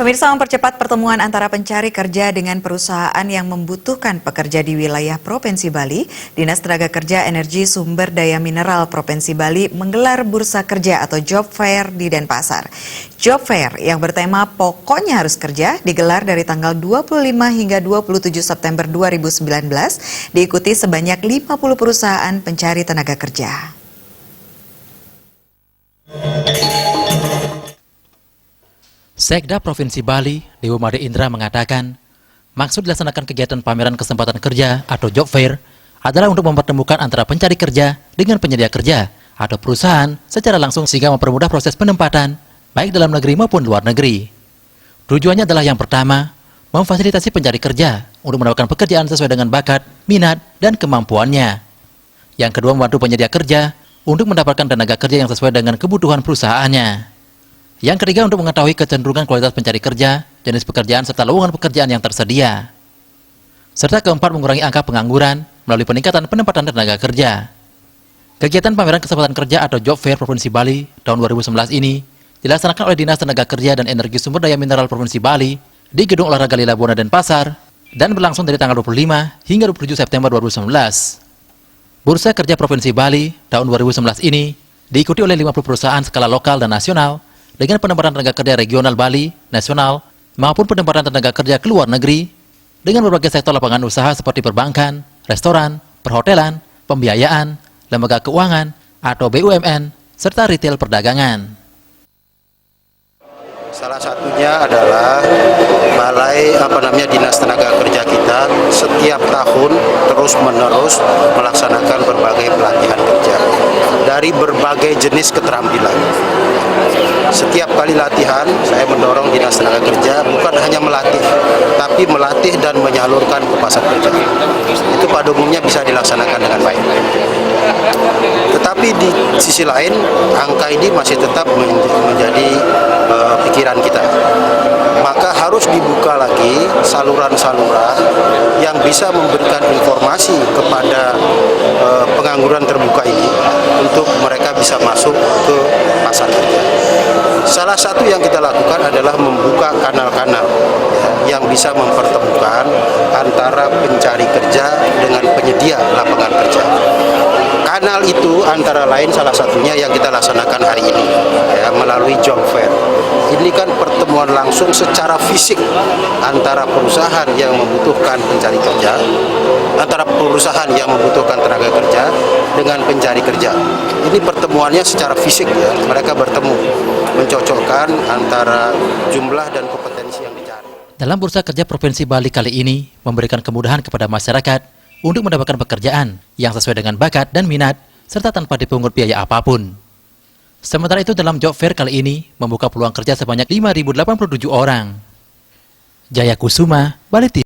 Pemirsa, mempercepat pertemuan antara pencari kerja dengan perusahaan yang membutuhkan pekerja di wilayah Provinsi Bali, Dinas Tenaga Kerja Energi Sumber Daya Mineral Provinsi Bali menggelar Bursa Kerja atau Job Fair di Denpasar. Job Fair yang bertema Pokoknya Harus Kerja digelar dari tanggal 25 hingga 27 September 2019, diikuti sebanyak 50 perusahaan pencari tenaga kerja. Sekda Provinsi Bali, Dewa Made Indra mengatakan, maksud dilaksanakan kegiatan pameran kesempatan kerja atau job fair adalah untuk mempertemukan antara pencari kerja dengan penyedia kerja atau perusahaan secara langsung sehingga mempermudah proses penempatan, baik dalam negeri maupun luar negeri. Tujuannya adalah yang pertama, memfasilitasi pencari kerja untuk mendapatkan pekerjaan sesuai dengan bakat, minat, dan kemampuannya. Yang kedua, membantu penyedia kerja untuk mendapatkan tenaga kerja yang sesuai dengan kebutuhan perusahaannya. Yang ketiga, untuk mengetahui kecenderungan kualitas pencari kerja, jenis pekerjaan, serta lowongan pekerjaan yang tersedia. Serta keempat, mengurangi angka pengangguran melalui peningkatan penempatan tenaga kerja. Kegiatan pameran kesempatan kerja atau Job Fair Provinsi Bali tahun 2019 ini dilaksanakan oleh Dinas Tenaga Kerja dan Energi Sumber Daya Mineral Provinsi Bali di Gedung Olahraga Lila Buana Denpasar dan berlangsung dari tanggal 25 hingga 27 September 2019. Bursa Kerja Provinsi Bali tahun 2019 ini diikuti oleh 50 perusahaan skala lokal dan nasional dengan penempatan tenaga kerja regional Bali, nasional, maupun penempatan tenaga kerja ke luar negeri dengan berbagai sektor lapangan usaha seperti perbankan, restoran, perhotelan, pembiayaan, lembaga keuangan, atau BUMN, serta retail perdagangan. Salah satunya adalah Dinas Tenaga Kerja kita setiap tahun terus-menerus melaksanakan berbagai pelatihan kerja dari berbagai jenis keterampilan. Setiap kali latihan, saya mendorong Dinas Tenaga Kerja bukan hanya melatih, tapi melatih dan menyalurkan ke pasar kerja. Itu pada umumnya bisa dilaksanakan dengan baik. Tetapi di sisi lain, angka ini masih tetap menjadi pikiran kita. Maka harus dibuka lagi saluran-saluran yang bisa memberikan informasi kepada pengangguran terbuka ini untuk mereka bisa masuk ke pasar kerja. Salah satu yang kita lakukan adalah membuka kanal-kanal yang bisa mempertemukan antara pencari kerja dengan penyedia lapangan kerja. Kanal itu antara lain salah satunya yang kita laksanakan hari ini melalui Job Fair. Ini kan pertemuan langsung secara fisik antara perusahaan yang membutuhkan pencari kerja, antara perusahaan yang membutuhkan tenaga kerja dengan pencari kerja. Ini pertemuannya secara fisik mereka bertemu, mencocokkan antara jumlah dan kompetensi yang dicari. Dalam Bursa Kerja Provinsi Bali kali ini memberikan kemudahan kepada masyarakat untuk mendapatkan pekerjaan yang sesuai dengan bakat dan minat serta tanpa dipungut biaya apapun. Sementara itu dalam Job Fair kali ini membuka peluang kerja sebanyak 5.087 orang. Jaya Kusuma, Bali TV.